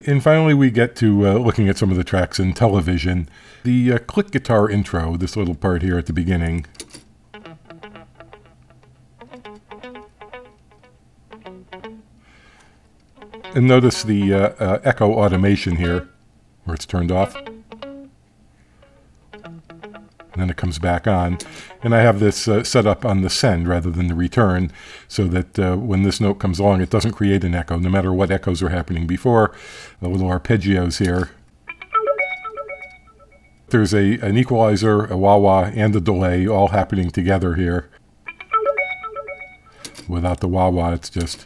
And finally, we get to looking at some of the tracks in Tele-vision. The click guitar intro, this little part here at the beginning. And notice the echo automation here, where it's turned off. And then it comes back on. And I have this set up on the send rather than the return, so that when this note comes along, it doesn't create an echo, no matter what echoes are happening before. The little arpeggios here. There's an equalizer, a wah-wah, and a delay all happening together here. Without the wah-wah, it's just...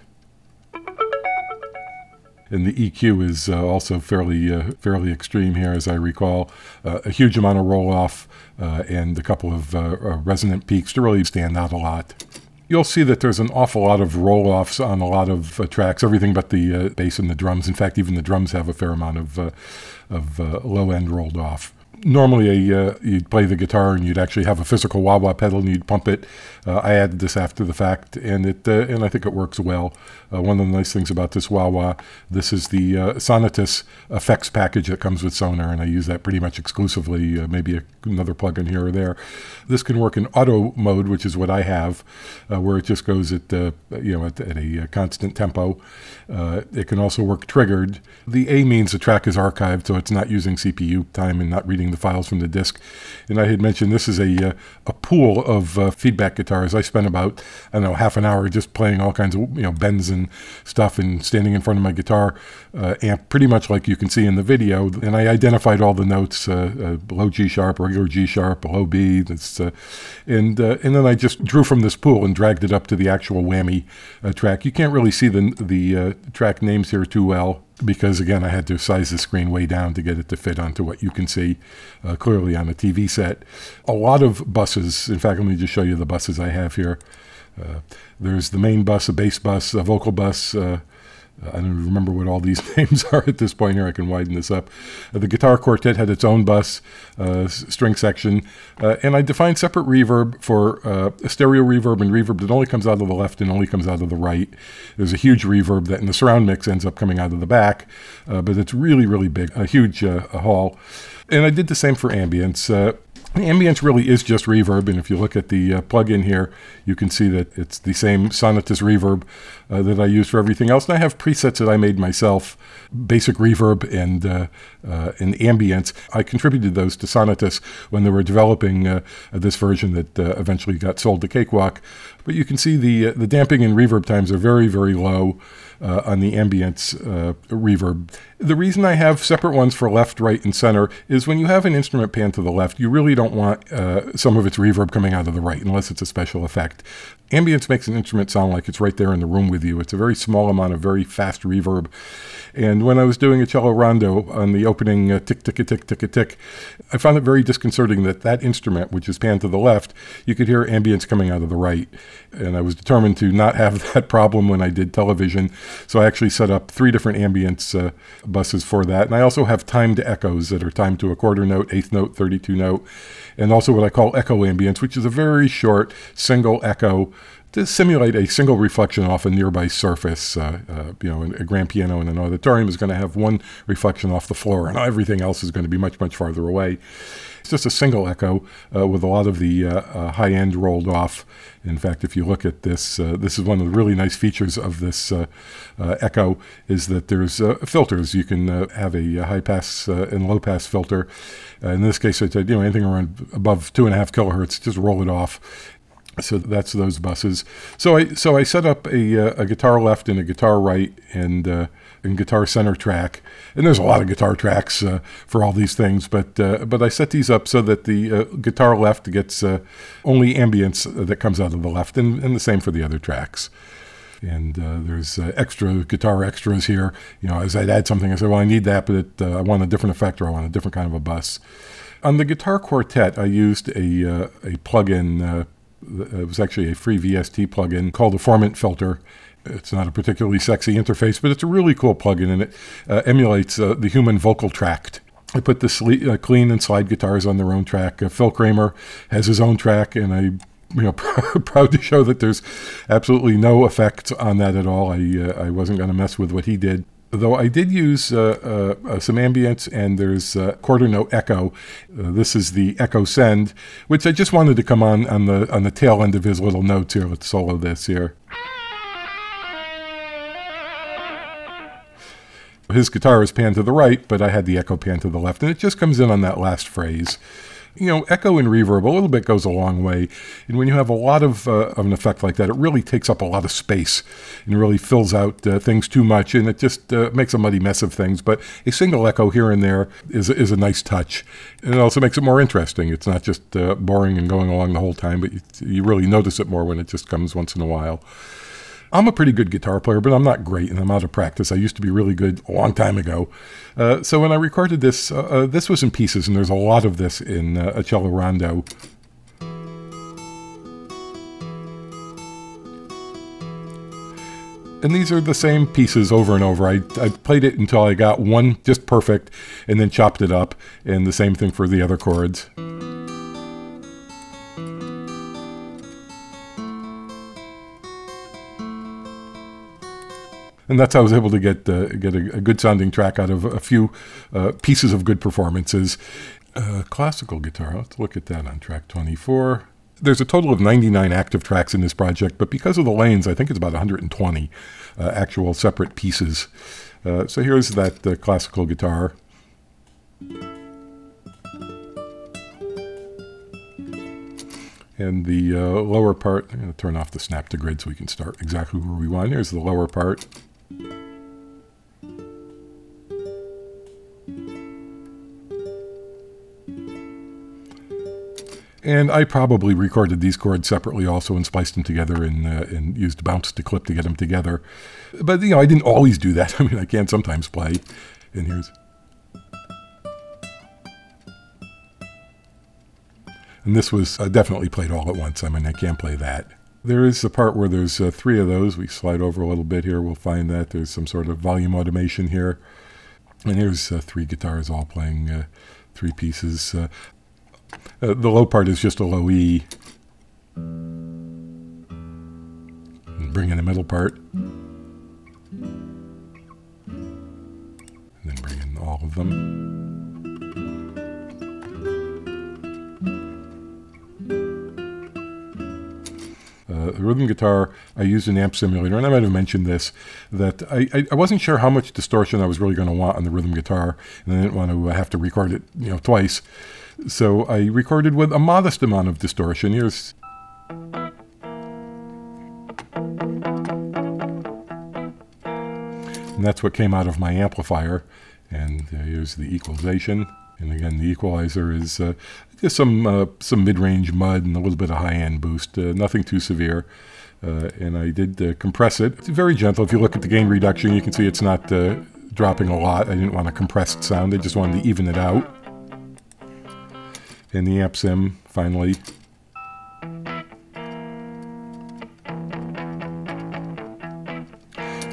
And the EQ is also fairly extreme here, as I recall. A huge amount of roll-off and a couple of resonant peaks to really stand out a lot. You'll see that there's an awful lot of roll-offs on a lot of tracks, everything but the bass and the drums. In fact, even the drums have a fair amount of low-end rolled off. Normally, you'd play the guitar and you'd actually have a physical wah-wah pedal and you'd pump it. I added this after the fact, and I think it works well. One of the nice things about this wah-wah, this is the Sonatus effects package that comes with Sonar, and I use that pretty much exclusively, maybe another plugin here or there. This can work in auto mode, which is what I have, where it just goes at at a constant tempo. It can also work triggered. The A means the track is archived, so it's not using CPU time and not reading the files from the disk. And I had mentioned this is a pool of feedback guitars. I spent about, I don't know, half an hour just playing all kinds of bends and stuff and standing in front of my guitar amp, pretty much like you can see in the video. And I identified all the notes, low G sharp, regular G sharp, low B, and then I just drew from this pool and dragged it up to the actual whammy track. You can't really see the track names here too well, because again, I had to size the screen way down to get it to fit onto what you can see clearly on a TV set. A lot of buses, in fact, let me just show you the buses I have here. There's the main bus, a bass bus, a vocal bus. I don't remember what all these names are at this point here. I can widen this up. The guitar quartet had its own bus, string section, and I defined separate reverb for a stereo reverb and reverb that only comes out of the left and only comes out of the right. There's a huge reverb that in the surround mix ends up coming out of the back, but it's really, really big, a huge hall. And I did the same for ambience. Ambience really is just reverb, and if you look at the plug-in here, you can see that it's the same Sonatus reverb that I use for everything else. And I have presets that I made myself, basic reverb and ambience. I contributed those to Sonatus when they were developing this version that eventually got sold to Cakewalk. But you can see the damping and reverb times are very, very low on the ambience reverb. The reason I have separate ones for left, right, and center is when you have an instrument pan to the left, you really don't want some of its reverb coming out of the right, unless it's a special effect. Ambience makes an instrument sound like it's right there in the room with you. It's a very small amount of very fast reverb. And when I was doing a cello rondo on the opening tick, tick, tick, tick, tick, I found it very disconcerting that that instrument, which is panned to the left, you could hear ambience coming out of the right. And I was determined to not have that problem when I did Tele-vision. So I actually set up 3 different ambience buses for that. And I also have timed echoes that are timed to a quarter note, eighth note, 32 note, and also what I call echo ambience, which is a very short single echo to simulate a single reflection off a nearby surface. A grand piano in an auditorium is going to have one reflection off the floor, and everything else is going to be much, much farther away. It's just a single echo with a lot of the high end rolled off. In fact, if you look at this, this is one of the really nice features of this echo, is that there's filters. You can have a high pass and low pass filter. In this case, it's anything around above 2.5 kilohertz, just roll it off. So that's those buses. So I set up a guitar left and a guitar right and guitar center track. And there's a lot of guitar tracks for all these things, but I set these up so that the guitar left gets only ambience that comes out of the left, and the same for the other tracks. And there's extra guitar extras here. As I'd add something, I said, well, I need that, but I want a different effect, or I want a different kind of a bus. On the guitar quartet, I used a plugin. It was actually a free VST plugin called the Formant Filter. It's not a particularly sexy interface, but it's a really cool plugin, and it emulates the human vocal tract. I put the clean and slide guitars on their own track. Phil Kramer has his own track, and I'm proud to show that there's absolutely no effects on that at all. I wasn't going to mess with what he did. Though I did use some ambience, and there's quarter note echo. This is the echo send, which I just wanted to come on the tail end of his little notes here. Let's solo this here. His guitar is panned to the right, but I had the echo pan to the left, and it just comes in on that last phrase. You know, echo and reverb a little bit goes a long way, and when you have a lot of an effect like that, it really takes up a lot of space and really fills out things too much, and it just makes a muddy mess of things. But a single echo here and there is a nice touch, and it also makes it more interesting. It's not just boring and going along the whole time, but you really notice it more when it just comes once in a while. I'm a pretty good guitar player, but I'm not great, and I'm out of practice. I used to be really good a long time ago. So when I recorded this, this was in pieces, and there's a lot of this in a cello rondo. And these are the same pieces over and over. I played it until I got one just perfect, and then chopped it up, and the same thing for the other chords. And that's how I was able to get a good sounding track out of a few pieces of good performances. Classical guitar, let's look at that on track 24. There's a total of 99 active tracks in this project, but because of the lanes, I think it's about 120 actual separate pieces. So here's that classical guitar. And the lower part, I'm going to turn off the snap to grid so we can start exactly where we want. Here's the lower part. And I probably recorded these chords separately also and spliced them together and used bounce to clip to get them together. But, you know, I didn't always do that. I mean, I can sometimes play. And here's... And this was definitely played all at once. I mean, I can't play that. There is a part where there's three of those. We slide over a little bit here. We'll find that there's some sort of volume automation here. And here's three guitars all playing three pieces. The low part is just a low E. And bring in the middle part. And then bring in all of them. The rhythm guitar, I used an amp simulator, and I might have mentioned this, that I wasn't sure how much distortion I was really going to want on the rhythm guitar, and I didn't want to have to record it, you know, twice. So I recorded with a modest amount of distortion. Here's... And that's what came out of my amplifier. And here's the equalization. And again, the equalizer is just some mid-range mud and a little bit of high-end boost. Nothing too severe. And I did compress it. It's very gentle. If you look at the gain reduction, you can see it's not dropping a lot. I didn't want a compressed sound. I just wanted to even it out. And the amp sim, finally.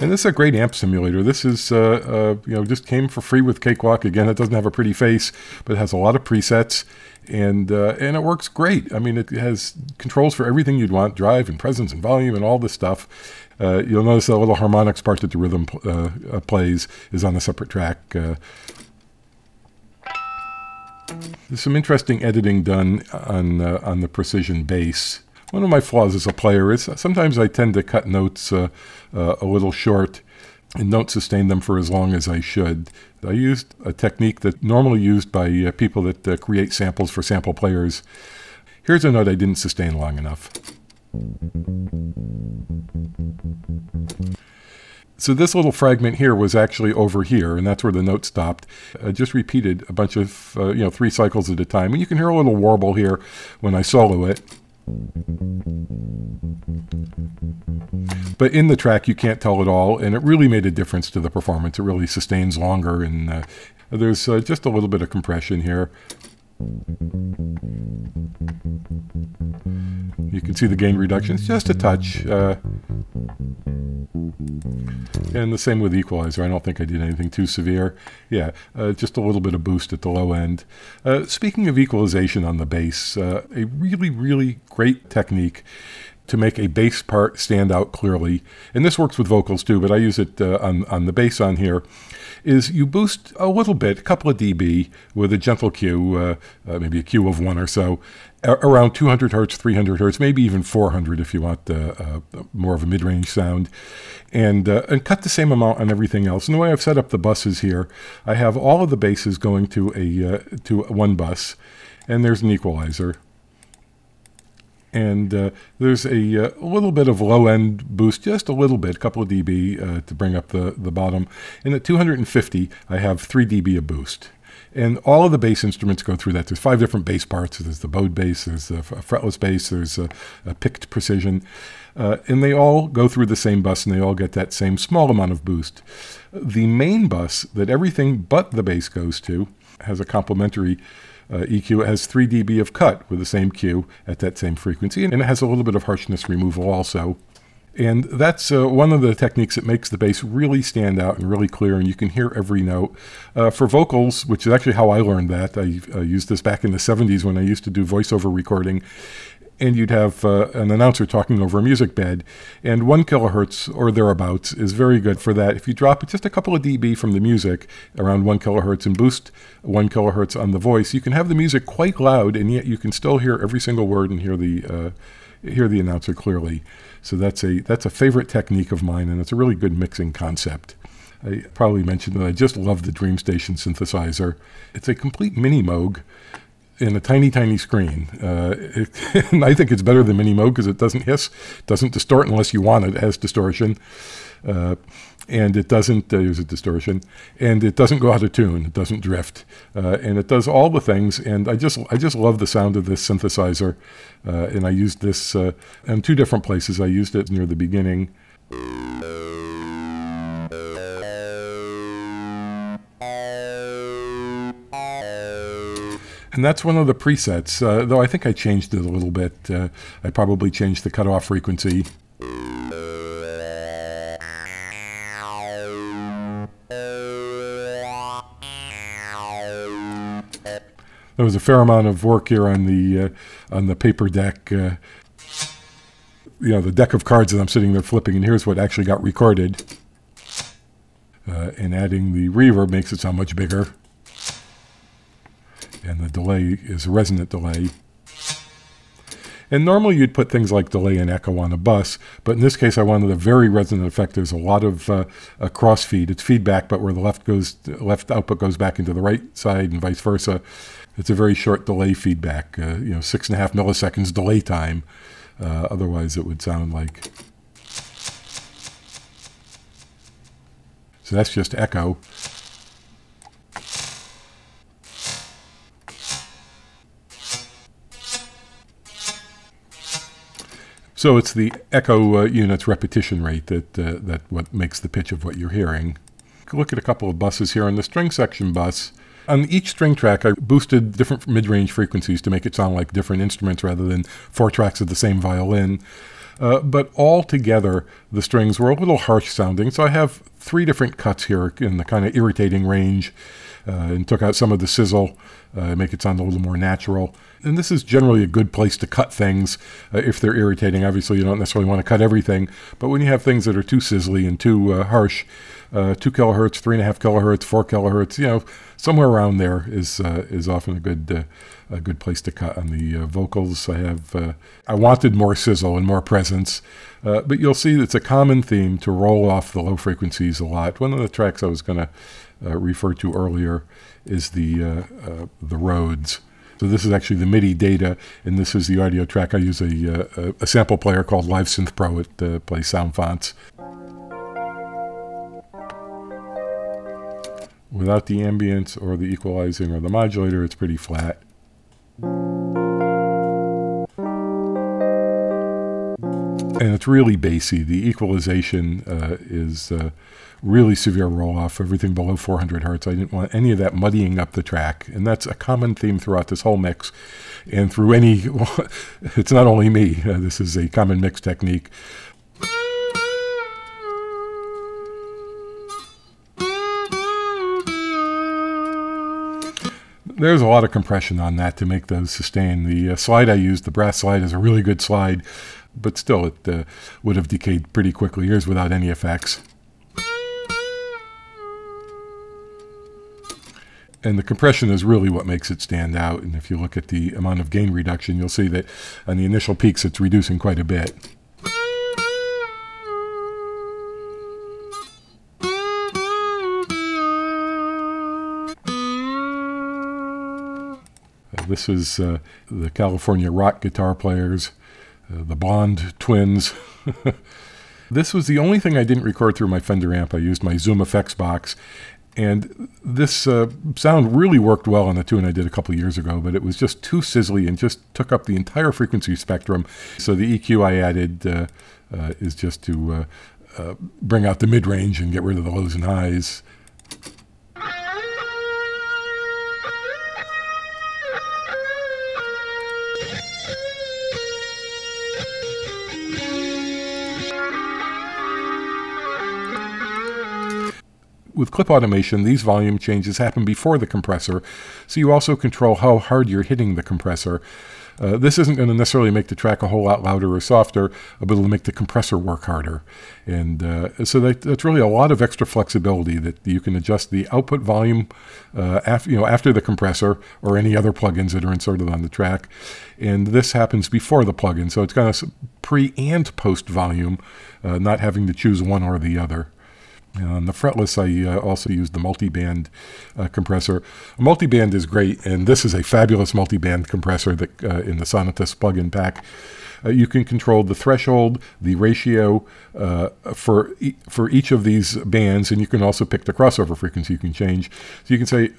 And this is a great amp simulator. This is, you know, just came for free with Cakewalk. Again, it doesn't have a pretty face, but it has a lot of presets, and it works great. I mean, it has controls for everything you'd want, drive and presence and volume and all this stuff. You'll notice the little harmonics part that the rhythm plays is on a separate track. There's some interesting editing done on the precision bass. One of my flaws as a player is sometimes I tend to cut notes a little short and don't sustain them for as long as I should. I used a technique that's normally used by people that create samples for sample players. Here's a note I didn't sustain long enough. So this little fragment here was actually over here, and that's where the note stopped. I just repeated a bunch of, 3 cycles at a time. And you can hear a little warble here when I solo it. But in the track, you can't tell at all, and it really made a difference to the performance. It really sustains longer, and there's just a little bit of compression here. You can see the gain reduction. It's just a touch. And the same with the equalizer. I don't think I did anything too severe. Yeah, just a little bit of boost at the low end. Speaking of equalization on the bass, a really, really great technique to make a bass part stand out clearly, and this works with vocals too, but I use it on the bass on here, is you boost a little bit, a couple of dB, with a gentle Q, maybe a Q of 1 or so, around 200 hertz, 300 hertz, maybe even 400 if you want more of a mid-range sound, and cut the same amount on everything else. And the way I've set up the buses here, I have all of the basses going to one bus, and there's an equalizer. And there's a little bit of low-end boost, just a little bit, a couple of dB to bring up the bottom. And at 250, I have 3 dB of boost. And all of the bass instruments go through that. There's 5 different bass parts. There's the bowed bass, there's a fretless bass, there's a picked precision. And they all go through the same bus, and they all get that same small amount of boost. The main bus that everything but the bass goes to has a complementary EQ. It has 3 dB of cut with the same Q at that same frequency, and it has a little bit of harshness removal also. And that's one of the techniques that makes the bass really stand out and really clear, and you can hear every note. For vocals, which is actually how I learned that, I used this back in the 70s when I used to do voiceover recording, and you'd have an announcer talking over a music bed, and 1 kilohertz or thereabouts is very good for that. If you drop it just a couple of dB from the music, around 1 kilohertz, and boost 1 kilohertz on the voice, you can have the music quite loud, and yet you can still hear every single word and hear the announcer clearly. So that's a favorite technique of mine, and it's a really good mixing concept. I probably mentioned that I just love the DreamStation synthesizer. It's a complete mini Moog in a tiny, tiny screen. And I think it's better than Mini Moog because it doesn't hiss, doesn't distort unless you want it. It has distortion. And it doesn't use a distortion. And it doesn't go out of tune. It doesn't drift. And it does all the things. And I just love the sound of this synthesizer. And I used this in 2 different places. I used it near the beginning. And that's one of the presets, though I think I changed it a little bit. I probably changed the cutoff frequency. There was a fair amount of work here on the paper deck. The deck of cards that I'm sitting there flipping, and here's what actually got recorded. And adding the reverb makes it sound much bigger. And the delay is a resonant delay. And normally you'd put things like delay and echo on a bus, but in this case I wanted a very resonant effect. There's a lot of crossfeed. It's feedback, but where the left output goes back into the right side and vice versa. It's a very short delay feedback, 6.5 milliseconds delay time. Otherwise it would sound like... So that's just echo. So it's the echo unit's repetition rate that what makes the pitch of what you're hearing. Look at a couple of buses here. On the string section bus, on each string track I boosted different mid-range frequencies to make it sound like different instruments rather than 4 tracks of the same violin. But all together the strings were a little harsh sounding, so I have 3 different cuts here in the kind of irritating range, and took out some of the sizzle, make it sound a little more natural. And this is generally a good place to cut things if they're irritating. Obviously, you don't necessarily want to cut everything, but when you have things that are too sizzly and too harsh, 2 kilohertz, 3.5 kilohertz, 4 kilohertz, somewhere around there is often a good place to cut. On the vocals, I wanted more sizzle and more presence, but you'll see it's a common theme to roll off the low frequencies a lot. One of the tracks I was going to refer to earlier is the Rhodes. So this is actually the MIDI data, and this is the audio track. I use a sample player called Live Synth Pro. It plays sound fonts. Without the ambience or the equalizing or the modulator, it's pretty flat. And it's really bassy. The equalization is really severe roll-off, everything below 400 hertz. I didn't want any of that muddying up the track. And that's a common theme throughout this whole mix. And through it's not only me. This is a common mix technique. There's a lot of compression on that to make those sustain. The slide I used, the brass slide, is a really good slide. but still it would have decayed pretty quickly. Here's without any effects. And the compression is really what makes it stand out. And if you look at the amount of gain reduction, you'll see that on the initial peaks, it's reducing quite a bit. This is the California rock guitar players, the Blonde Twins. This was the only thing I didn't record through my Fender amp. I used my Zoom effects box. And this sound really worked well on the tune I did a couple years ago, but it was just too sizzly and just took up the entire frequency spectrum. So the EQ I added is just to bring out the mid-range and get rid of the lows and highs. With clip automation, these volume changes happen before the compressor, so you also control how hard you're hitting the compressor. This isn't going to necessarily make the track a whole lot louder or softer, but it'll make the compressor work harder. And so that's really a lot of extra flexibility that you can adjust the output volume after the compressor or any other plugins that are inserted on the track. And this happens before the plugin, so it's going to pre and post volume, not having to choose one or the other. On the fretless, I also used the multiband compressor. A multiband is great, and this is a fabulous multiband compressor that in the Sonatus plugin pack. You can control the threshold, the ratio for each of these bands, and you can also pick the crossover frequency you can change. So you can say,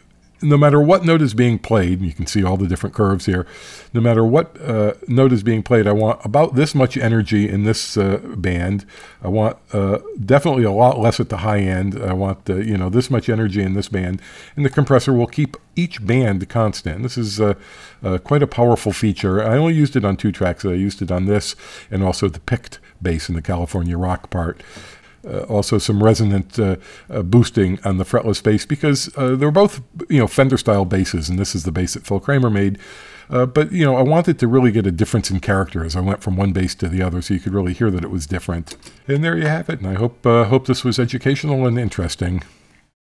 no matter what note is being played, you can see all the different curves here, no matter what note is being played, I want about this much energy in this band. I want definitely a lot less at the high end. I want this much energy in this band, and the compressor will keep each band constant. This is quite a powerful feature. I only used it on 2 tracks. I used it on this and also the picked bass in the California rock part. Also some resonant boosting on the fretless bass, because they're both Fender style basses, and this is the bass that Phil Kramer made. But I wanted to really get a difference in character as I went from one bass to the other, so you could really hear that it was different. And there you have it. And I hope this was educational and interesting.